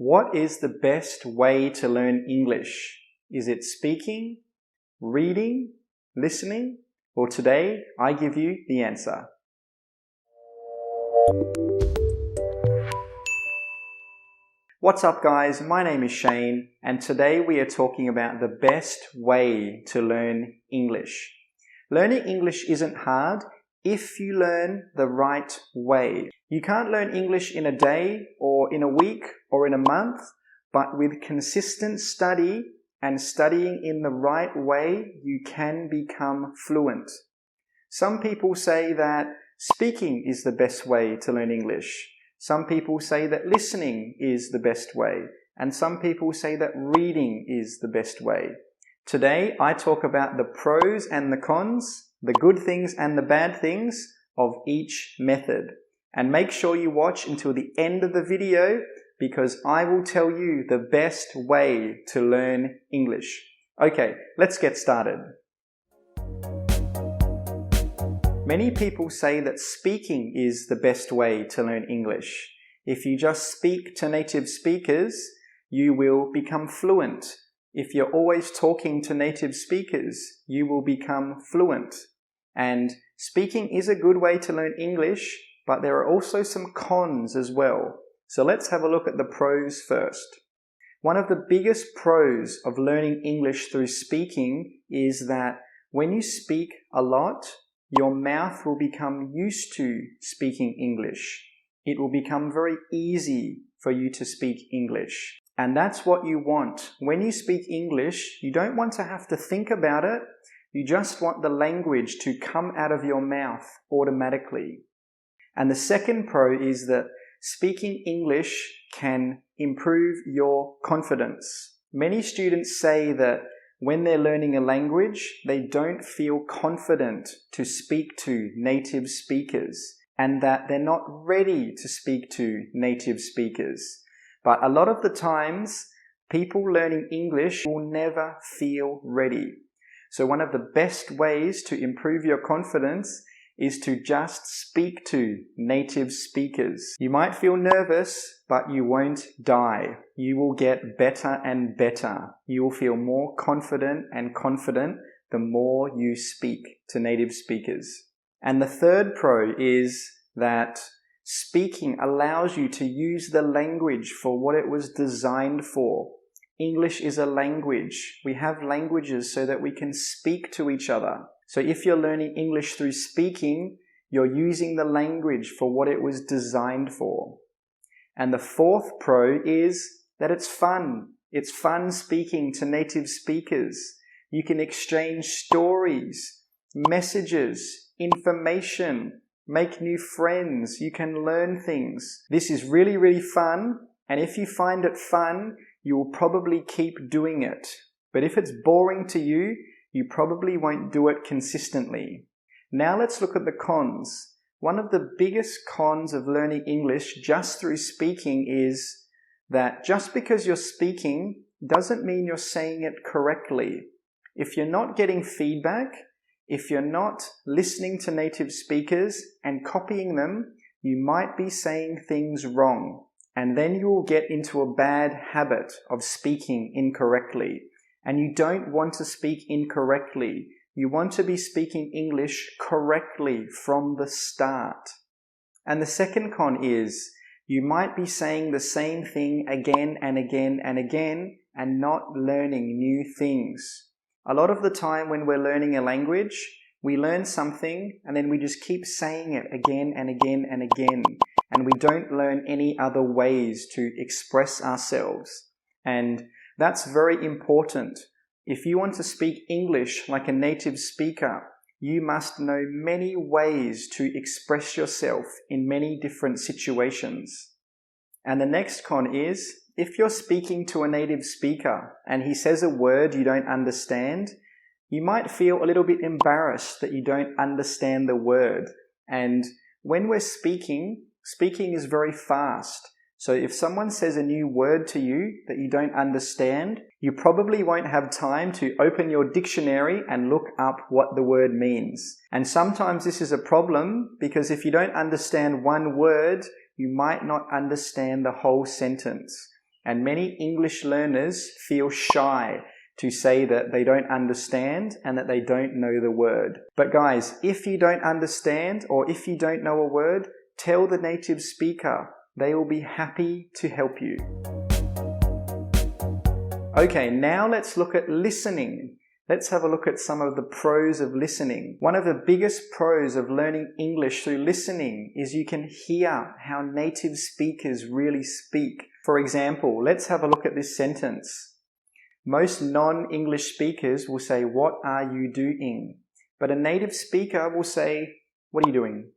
What is the best way to learn English? Is it speaking, reading, listening? Well, today I give you the answer. What's up, guys? My name is Shane, and today we are talking about the best way to learn English. Learning English isn't hard if you learn the right way. You can't learn English in a day or in a week or in a month, but with consistent study and studying in the right way, you can become fluent. Some people say that speaking is the best way to learn English. Some people say that listening is the best way, and some people say that reading is the best way. Today, I talk about the pros and the cons, the good things and the bad things of each method. And make sure you watch until the end of the video because I will tell you the best way to learn English. Okay, let's get started. Many people say that speaking is the best way to learn English. If you just speak to native speakers, you will become fluent. If you're always talking to native speakers, you will become fluent. And speaking is a good way to learn English, but there are also some cons as well. So let's have a look at the pros first. One of the biggest pros of learning English through speaking is that when you speak a lot, your mouth will become used to speaking English. It will become very easy for you to speak English. And that's what you want. When you speak English, you don't want to have to think about it. You just want the language to come out of your mouth automatically. And the second pro is that speaking English can improve your confidence. Many students say that when they're learning a language, they don't feel confident to speak to native speakers and that they're not ready to speak to native speakers. But a lot of the times, people learning English will never feel ready. So one of the best ways to improve your confidence is to just speak to native speakers. You might feel nervous, but you won't die. You will get better and better. You will feel more confident and confident the more you speak to native speakers. And the third pro is that speaking allows you to use the language for what it was designed for. English is a language. We have languages so that we can speak to each other. So if you're learning English through speaking, you're using the language for what it was designed for. And the fourth pro is that it's fun. It's fun speaking to native speakers. You can exchange stories, messages, information, make new friends. You can learn things. This is really, really fun. And if you find it fun, you will probably keep doing it. But if it's boring to you, you probably won't do it consistently. Now let's look at the cons. One of the biggest cons of learning English just through speaking is that just because you're speaking doesn't mean you're saying it correctly. If you're not getting feedback, if you're not listening to native speakers and copying them, you might be saying things wrong. And then you will get into a bad habit of speaking incorrectly. And you don't want to speak incorrectly. You want to be speaking English correctly from the start. And the second con is you might be saying the same thing again and again and again and not learning new things. A lot of the time when we're learning a language, we learn something and then we just keep saying it again and again and again. And we don't learn any other ways to express ourselves. And that's very important. If you want to speak English like a native speaker, you must know many ways to express yourself in many different situations. And the next con is, if you're speaking to a native speaker and he says a word you don't understand, you might feel a little bit embarrassed that you don't understand the word. And when we're speaking is very fast. So if someone says a new word to you that you don't understand, you probably won't have time to open your dictionary and look up what the word means. And sometimes this is a problem because if you don't understand one word, you might not understand the whole sentence. and many English learners feel shy to say that they don't understand and that they don't know the word. But guys, if you don't understand or if you don't know a word, tell the native speaker. They will be happy to help you. Okay, now let's look at listening. Let's have a look at some of the pros of listening. One of the biggest pros of learning English through listening is you can hear how native speakers really speak. For example, let's have a look at this sentence. Most non-English speakers will say, "What are you doing?" But a native speaker will say, "What are you doing?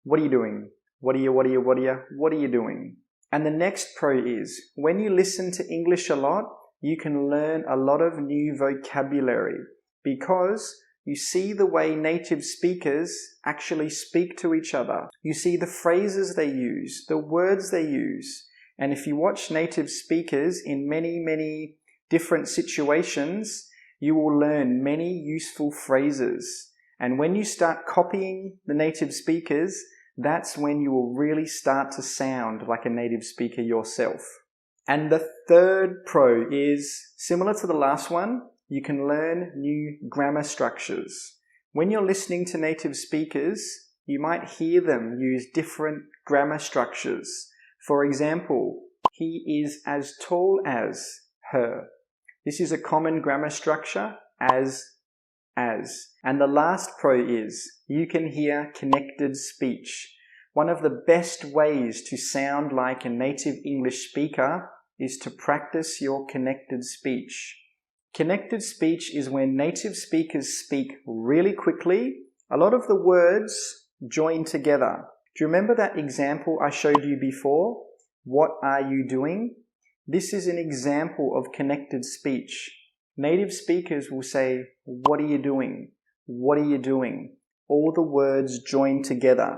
What are you doing? What are you doing?" And the next pro is, when you listen to English a lot, you can learn a lot of new vocabulary because you see the way native speakers actually speak to each other. You see the phrases they use, the words they use. And if you watch native speakers in many different situations, you will learn many useful phrases. And when you start copying the native speakers, that's when you will really start to sound like a native speaker yourself. And the third pro is similar to the last one. You can learn new grammar structures. When you're listening to native speakers, you might hear them use different grammar structures. For example, he is as tall as her. This is a common grammar structure, as. And the last pro is you can hear connected speech. One of the best ways to sound like a native English speaker is to practice your connected speech. Connected speech is when native speakers speak really quickly. A lot of the words join together. Do you remember that example I showed you before? What are you doing? This is an example of connected speech. Native speakers will say, "What are you doing? What are you doing?" All the words join together.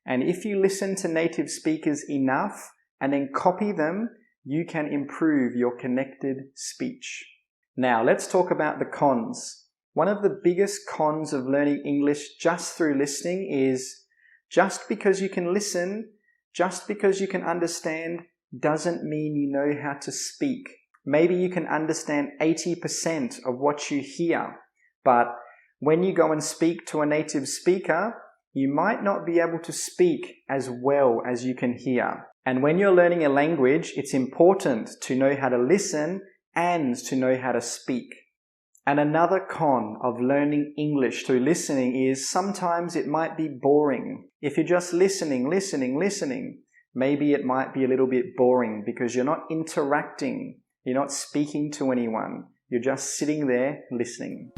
And if you listen to native speakers enough and then copy them, you can improve your connected speech. Now, let's talk about the cons. One of the biggest cons of learning English just through listening is just because you can listen, just because you can understand, doesn't mean you know how to speak. Maybe you can understand 80% of what you hear, but when you go and speak to a native speaker, you might not be able to speak as well as you can hear. And when you're learning a language, it's important to know how to listen and to know how to speak. And another con of learning English through listening is sometimes it might be boring. If you're just listening, maybe it might be a little bit boring because you're not interacting, you're not speaking to anyone, you're just sitting there listening.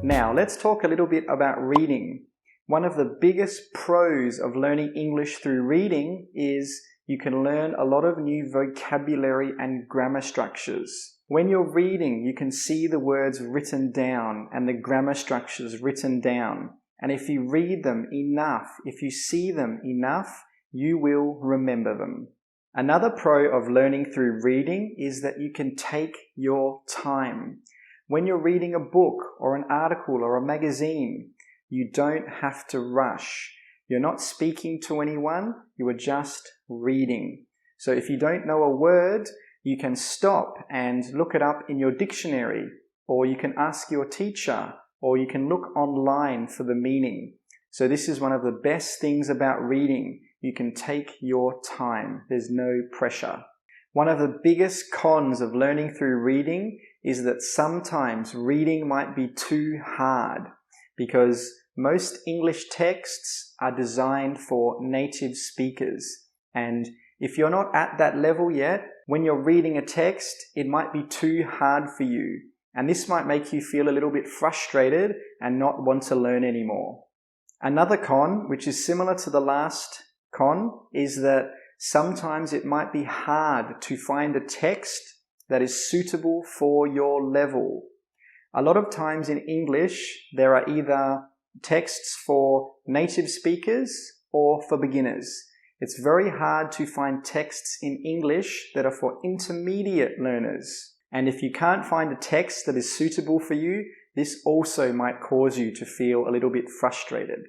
Now, let's talk a little bit about reading. One of the biggest pros of learning English through reading is you can learn a lot of new vocabulary and grammar structures. When you're reading, you can see the words written down and the grammar structures written down. And if you read them enough, if you see them enough, you will remember them. Another pro of learning through reading is that you can take your time. When you're reading a book or an article or a magazine, you don't have to rush. You're not speaking to anyone, you are just reading. So if you don't know a word, you can stop and look it up in your dictionary, or you can ask your teacher, or you can look online for the meaning. So this is one of the best things about reading. You can take your time. There's no pressure. One of the biggest cons of learning through reading is that sometimes reading might be too hard because most English texts are designed for native speakers. And if you're not at that level yet, when you're reading a text, it might be too hard for you. And this might make you feel a little bit frustrated and not want to learn anymore. Another con, which is similar to the last con, is that sometimes it might be hard to find a text that is suitable for your level. A lot of times in English, there are either texts for native speakers or for beginners. It's very hard to find texts in English that are for intermediate learners. And if you can't find a text that is suitable for you, this also might cause you to feel a little bit frustrated.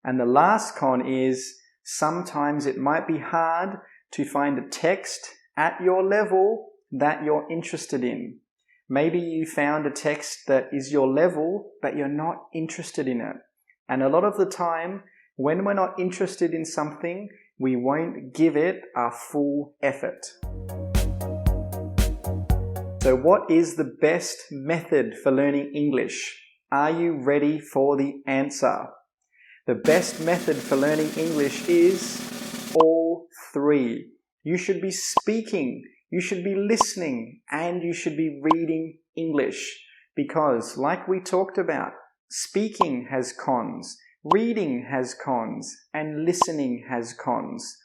And the last con is sometimes it might be hard to find a text at your level that you're interested in. Maybe you found a text that is your level, but you're not interested in it. And a lot of the time, when we're not interested in something, we won't give it our full effort. So what is the best method for learning English? Are you ready for the answer? The best method for learning English is all three. You should be speaking, you should be listening, and you should be reading English. Because, like we talked about, speaking has cons, reading has cons, and listening has cons.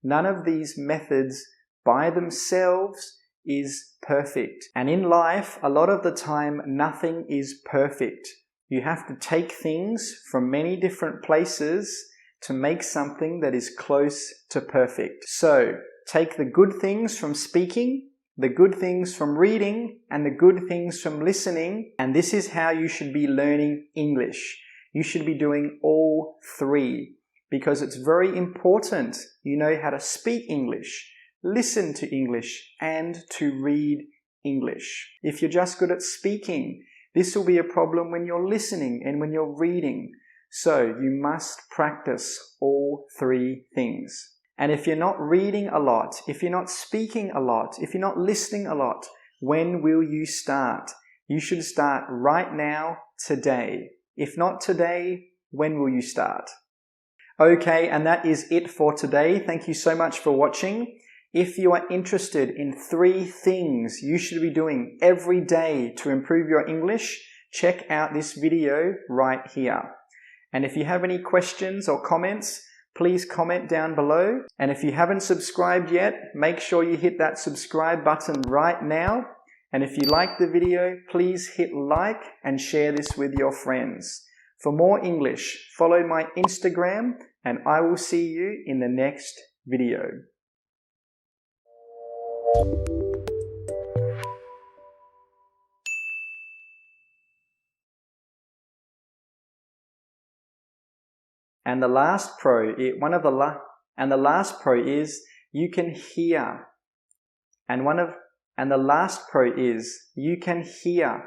None of these methods by themselves is perfect. And in life, a lot of the time, nothing is perfect. You have to take things from many different places to make something that is close to perfect. So, take the good things from speaking, the good things from reading, and the good things from listening, and this is how you should be learning English. You should be doing all three, because it's very important you know how to speak English, listen to English, and to read English. If you're just good at speaking, this will be a problem when you're listening and when you're reading. So you must practice all three things. And if you're not reading a lot, if you're not speaking a lot, if you're not listening a lot, when will you start? You should start right now, today. If not today, when will you start? Okay, and that is it for today. Thank you so much for watching. If you are interested in 3 things you should be doing every day to improve your English, check out this video right here. And if you have any questions or comments, please comment down below. And if you haven't subscribed yet, make sure you hit that subscribe button right now. And if you like the video, please hit like and share this with your friends. For more English, follow my Instagram, and I will see you in the next video. And the last pro, the last pro is you can hear. And the last pro is you can hear